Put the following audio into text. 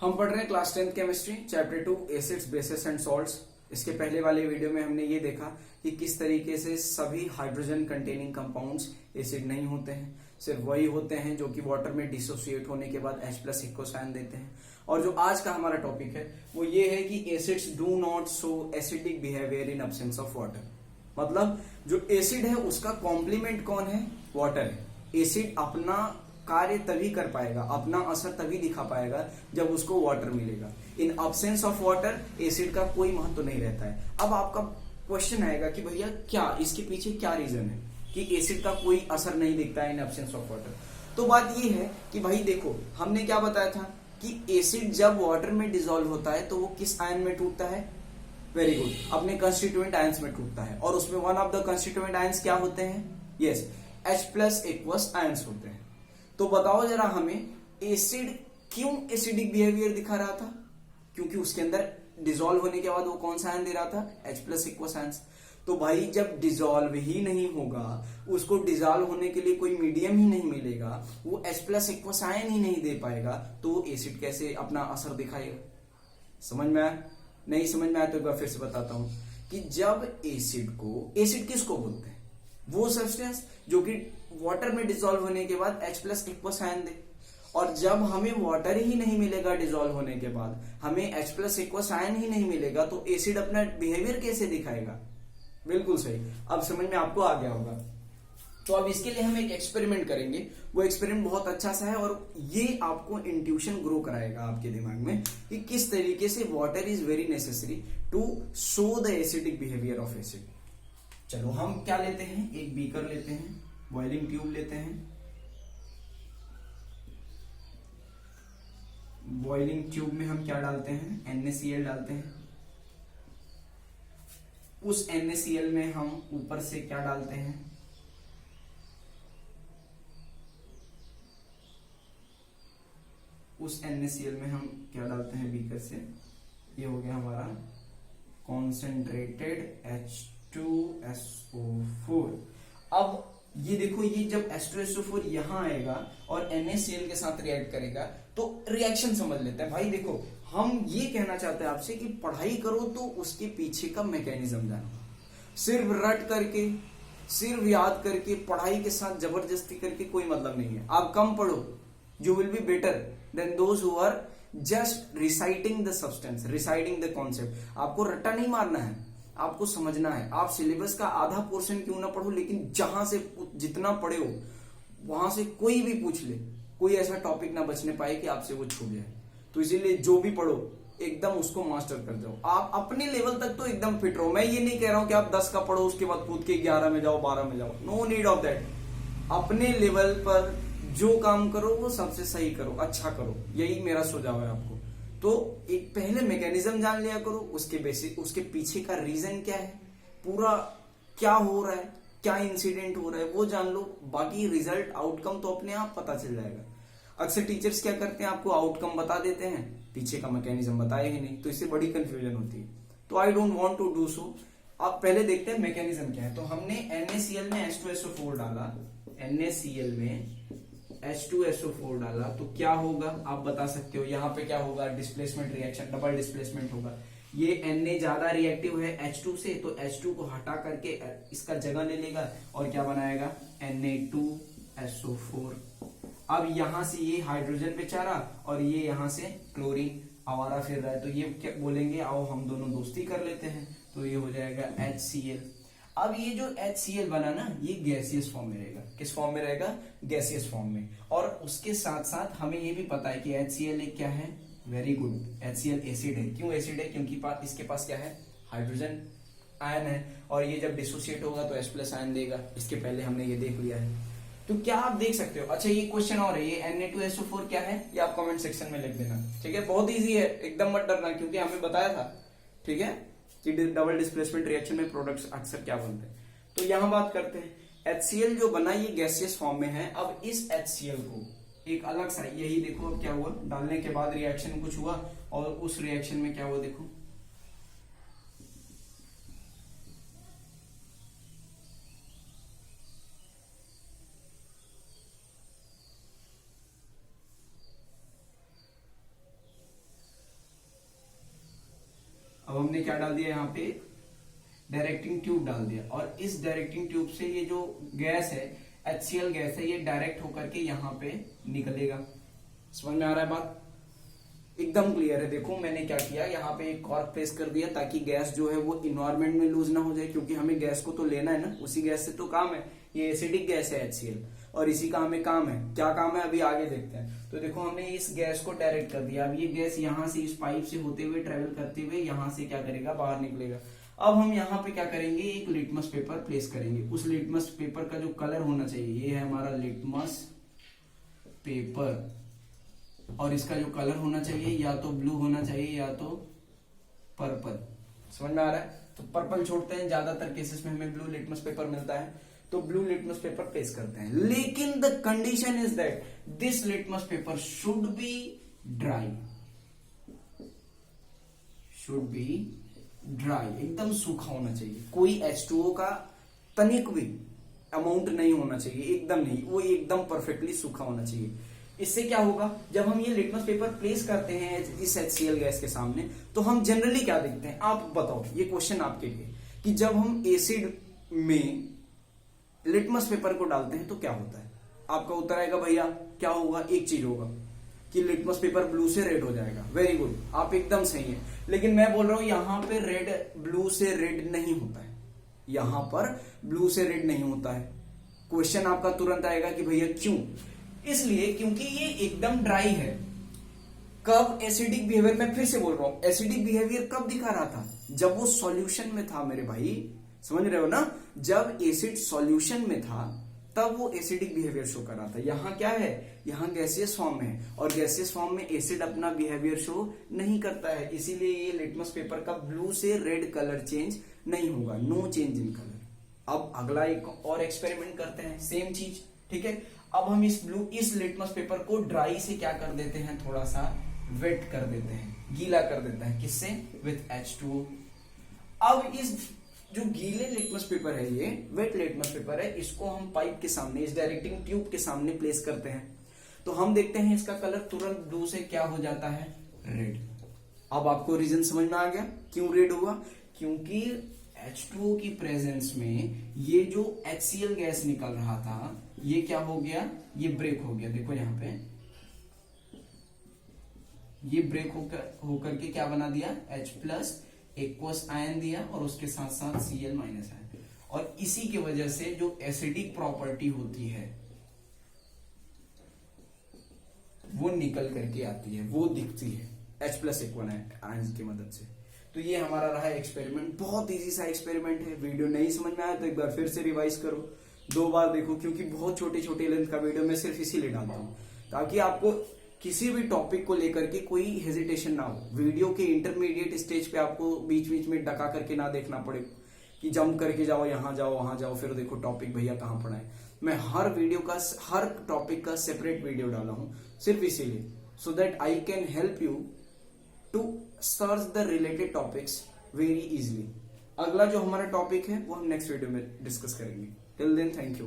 हम पढ़ रहे हैं class 10th chemistry chapter 2 acids bases and salts. इसके पहले वाले वीडियो में हमने ये देखा कि किस तरीके से सभी हाइड्रोजन कंटेनिंग कंपाउंड्स एसिड नहीं होते हैं, सिर्फ वही होते हैं जो कि वाटर में डिसोसिएट होने के बाद H+ इक्वोसाइन देते हैं। और जो आज का हमारा टॉपिक है वो ये है कि acids do not show acidic behaviour in absence of water. मतलब जो एसिड है उसका कॉम्प्लीमेंट कौन है? वाटर है। एसिड अपना कार्य तभी कर पाएगा, अपना असर तभी दिखा पाएगा जब उसको वाटर मिलेगा। इन अब्सेंस ऑफ वाटर एसिड का कोई महत्व नहीं रहता है। अब आपका क्वेश्चन आएगा कि भैया क्या इसके पीछे क्या रीजन है कि एसिड का कोई असर नहीं दिखता है इन अब्सेंस ऑफ वाटर। तो बात ये है कि भाई देखो, हमने क्या बताया था कि एसिड जब वाटर में डिसॉल्व होता है तो वो किस आयन में टूटता है? वेरी गुड, अपने कंस्टिट्यूएंट आयंस में टूटता है। और उसमें one of the constituent ions क्या होते हैं? यस, H+ इक्वस आयंस होते हैं। तो बताओ जरा हमें, एसिड क्यों एसिडिक बिहेवियर दिखा रहा था? क्योंकि उसके अंदर डिसॉल्व होने के बाद वो कौन सा आयन दे रहा था? H+ equals ions. तो भाई जब डिसॉल्व ही नहीं होगा, उसको डिसॉल्व होने के लिए कोई मीडियम ही नहीं मिलेगा, वो H+ इक्वस आयन ही नहीं दे पाएगा, तो एसिड कैसे अपना असर दिखाएगा? समझ में आया? नहीं समझ में आया तो एक बार फिर से बताता हूं कि जब एसिड किसको बोलते हैं? वो सब्सटेंस जो कि वाटर में डिसॉल्व होने के बाद H+ इक्वस आयन दे। और जब हमें वाटर ही नहीं मिलेगा डिसॉल्व होने के बाद, हमें H+ इक्वस आयन ही नहीं मिलेगा, तो एसिड अपना बिहेवियर कैसे दिखाएगा? बिल्कुल सही, अब समझ में आपको आ गया होगा। तो अब इसके लिए हम एक एक्सपेरिमेंट करेंगे। वो एक्सपेरिमेंट बहुत अच्छा सा है और ये आपको इंट्यूशन ग्रो कराएगा आपके दिमाग में कि किस तरीके से water is very necessary to show the acidic behaviour of acid. चलो हम क्या लेते हैं, एक बीकर लेते हैं, बॉइलिंग ट्यूब लेते हैं। बॉइलिंग ट्यूब में हम क्या डालते हैं? NaCl डालते हैं। उस NaCl में हम ऊपर से क्या डालते हैं? उस NaCl में हम क्या डालते हैं बीकर से? ये हो गया हमारा कॉन्सेंट्रेटेड H2SO4। अब ये देखो, ये जब H2SO4 यहां आएगा और NaCl के साथ रिएक्ट करेगा तो रिएक्शन समझ लेते हैं। भाई देखो, हम ये कहना चाहते हैं आपसे कि पढ़ाई करो तो उसके पीछे का मैकेनिज्म जानो। सिर्फ रट करके, सिर्फ याद करके, पढ़ाई के साथ जबरदस्ती करके कोई मतलब नहीं है। आप कम पढ़ो, you will be better than those who are just reciting the substance, reciting the concept। आपको रट्टा नहीं मारना है, आपको समझना है। आप सिलेबस का आधा पोर्शन क्यों ना पढ़ो, लेकिन जहां से जितना पढ़े हो वहां से कोई भी पूछ ले, कोई ऐसा टॉपिक ना बचने पाए कि आपसे वो छूट जाए। तो इसीलिए जो भी पढ़ो एकदम उसको मास्टर कर दो। आप अपने लेवल तक तो एकदम फिट रहो। मैं ये नहीं कह रहा हूं कि आप 10 का पढ़ो उसके बाद कूद के 11 में जाओ, 12 में जाओ। No need of that. अपने लेवल पर जो काम करो वो सबसे सही करो, अच्छा करो, यही मेरा सुझाव है आपको। तो एक पहले मैकेनिज्म जान लिया करो, उसके बेसिक, उसके पीछे का रीजन क्या है, पूरा क्या हो रहा है, क्या इंसिडेंट हो रहा है वो जान लो। बाकी रिजल्ट, आउटकम तो अपने आप पता चल जाएगा। अक्सर टीचर्स क्या करते हैं, आपको आउटकम बता देते हैं, पीछे का मैकेनिज्म बताए ही नहीं, तो इससे बड़ी कंफ्यूजन होती है। तो I don't want to do so. आप पहले देखते हैं मैकेनिज्म क्या है। तो हमने NaCl में H2SO4 डाला, NaCl में H2SO4 डाला, तो क्या होगा आप बता सकते हो? यहाँ पे क्या होगा? डिस्प्लेसमेंट रिएक्शन, डबल डिस्प्लेसमेंट होगा। ये Na ज्यादा रिएक्टिव है H2 से, तो H2 को हटा करके इसका जगह ले लेगा और क्या बनाएगा? Na2SO4। अब यहां से ये हाइड्रोजन बेचारा और ये यहां से क्लोरीन आवारा फिर रहा है, तो ये क्या बोलेंगे, आओ हम दोनों दोस्ती कर लेते हैं, तो ये हो जाएगा HCl। अब ये जो HCl बना ना, ये गैसियस फॉर्म में रहेगा। किस फॉर्म में रहेगा? गैसियस फॉर्म में। और उसके साथ साथ हमें ये भी पता है कि HCl एक क्या है? वेरी गुड, HCl एसिड है। क्यों एसिड है? क्योंकि इसके पास क्या है? हाइड्रोजन आयन है, और ये जब डिसोसिएट होगा तो H+ आयन देगा। इसके पहले हमने ये देख लिया है। तो क्या आप देख सकते हो? अच्छा, ये क्वेश्चन और है, ये Na2SO4 क्या है? ये आप कमेंट सेक्शन में लिख देना, ठीक है? बहुत इजी है, एकदम मत डरना, क्योंकि हमें बताया था, ठीक है, कि डबल डिस्प्लेसमेंट रिएक्शन में प्रोडक्ट्स अक्सर क्या बनते हैं। तो यहां बात करते हैं, HCl जो बना ये गैसियस फॉर्म में है। अब इस HCl को एक अलग सा, यही देखो अब क्या हुआ, डालने के बाद रिएक्शन कुछ हुआ, और उस रिएक्शन में क्या हुआ देखो, हमने क्या डाल दिया यहाँ पे, डायरेक्टिंग ट्यूब डाल दिया, और इस डायरेक्टिंग ट्यूब से ये जो गैस है, HCl गैस है, ये डायरेक्ट होकर के यहाँ पे निकलेगा। समझ में आ रहा है बात? एकदम क्लियर है। देखो मैंने क्या किया, यहाँ पे एक कॉर्क प्लेस कर दिया ताकि गैस जो है वो इन्वायरमेंट में लूज ना हो जाए, क्योंकि हमें गैस को तो लेना है ना, उसी गैस से तो काम है। ये एसिडिक गैस है HCl, और इसी का हमें काम है। क्या काम है अभी आगे देखते हैं। तो देखो हमने इस गैस को डायरेक्ट कर दिया। अब ये गैस यहाँ से इस पाइप से होते हुए ट्रेवल करते हुए यहाँ से क्या करेगा, बाहर निकलेगा। अब हम यहाँ पे क्या करेंगे, एक लिटमस पेपर प्लेस करेंगे। उस लिटमस पेपर का जो कलर होना चाहिए, ये है हमारा लिटमस पेपर, और इसका जो कलर होना चाहिए या तो ब्लू होना चाहिए या तो पर्पल। समझ में आ रहा है? तो पर्पल छोड़ते हैं, ज्यादातर केसेस में हमें ब्लू लिटमस पेपर मिलता है, तो ब्लू लिटमस पेपर प्लेस करते हैं। लेकिन the condition is that this litmus paper should be dry, should be dry, एकदम सूखा होना चाहिए। कोई H2O का तनिक भी अमाउंट नहीं होना चाहिए, एकदम नहीं, वो एकदम परफेक्टली सूखा होना चाहिए। इससे क्या होगा, जब हम ये लिटमस पेपर प्लेस करते हैं इस HCl गैस के सामने, तो हम जनरली क्या देखते हैं, आप बताओ, ये क्वेश्चन आपके लिए, कि जब हम एसिड में लिटमस पेपर को डालते हैं तो क्या होता है? आपका उत्तर आएगा भैया क्या होगा, एक चीज होगा कि लिटमस पेपर ब्लू से रेड हो जाएगा। वेरी गुड, आप एकदम सही है। लेकिन मैं बोल रहा हूं यहां पे रेड ब्लू से रेड नहीं होता है, यहां पर ब्लू से रेड नहीं होता है। क्वेश्चन आपका तुरंत आएगा कि भैया क्यों? इसलिए क्योंकि ये एकदम ड्राई है। कब एसिडिक बिहेवियर, मैं फिर से बोल रहा हूं, एसिडिक बिहेवियर कब दिखा रहा था, जब वो सॉल्यूशन में था मेरे भाई। समझ रहे हो ना? जब एसिड सॉल्यूशन में था तब वो एसिडिक बिहेवियर शो कर रहा था। यहां क्या है, यहां गैसियस फॉर्म में है, और गैसियस फॉर्म में एसिड अपना बिहेवियर शो नहीं करता है, इसीलिए ये लिटमस पेपर का ब्लू से रेड कलर चेंज नहीं होगा, नो चेंज इन कलर। अब अगला एक और एक्सपेरिमेंट करते हैं, सेम चीज, ठीक है। अब हम इस लिटमस पेपर को ड्राई से क्या कर देते हैं, थोड़ा सा वेट कर देते हैं, गीला कर देते हैं, किससे, विथ H2O। अब इस जो गीले लिटमस पेपर है, ये वेट लिटमस पेपर है, इसको हम पाइप के सामने, इस डायरेक्टिंग ट्यूब के सामने प्लेस करते हैं, तो हम देखते हैं इसका कलर तुरंत ब्लू से क्या हो जाता है, रेड। अब आपको रीजन समझ में आ गया क्यों रेड हुआ, क्योंकि H2O की प्रेजेंस में ये जो HCl गैस निकल रहा था, ये क्या हो गया, ये ब्रेक हो गया। देखो यहाँ पे ये ब्रेक होकर के क्या बना दिया, H+ एक्वस आयन दिया, और उसके साथ साथ Cl- आयन, और इसी की वजह से जो एसिडिक प्रॉपर्टी होती है वो निकल करके आती है, वो दिखती है H+ आयन की मदद से। तो ये हमारा रहा एक्सपेरिमेंट, बहुत इजी सा एक्सपेरिमेंट है। वीडियो नहीं समझ में आया तो एक बार फिर से रिवाइज करो, 2 बार देखो, क्योंकि बहुत छोटे छोटे लेंथ का वीडियो मैं सिर्फ इसीलिए डालता हूँ ताकि आपको किसी भी टॉपिक को लेकर के कोई हेजिटेशन ना हो। वीडियो के इंटरमीडिएट स्टेज पे आपको बीच बीच में डका करके ना देखना पड़े कि जंप करके जाओ, यहाँ जाओ वहां जाओ, फिर देखो टॉपिक भैया कहाँ पढ़ा है। मैं हर टॉपिक का सेपरेट वीडियो डाला हूँ सिर्फ इसीलिए, so that I can help you to search the related topics very easily. अगला जो हमारा टॉपिक है वो हम नेक्स्ट वीडियो में डिस्कस करेंगे। Till then thank you.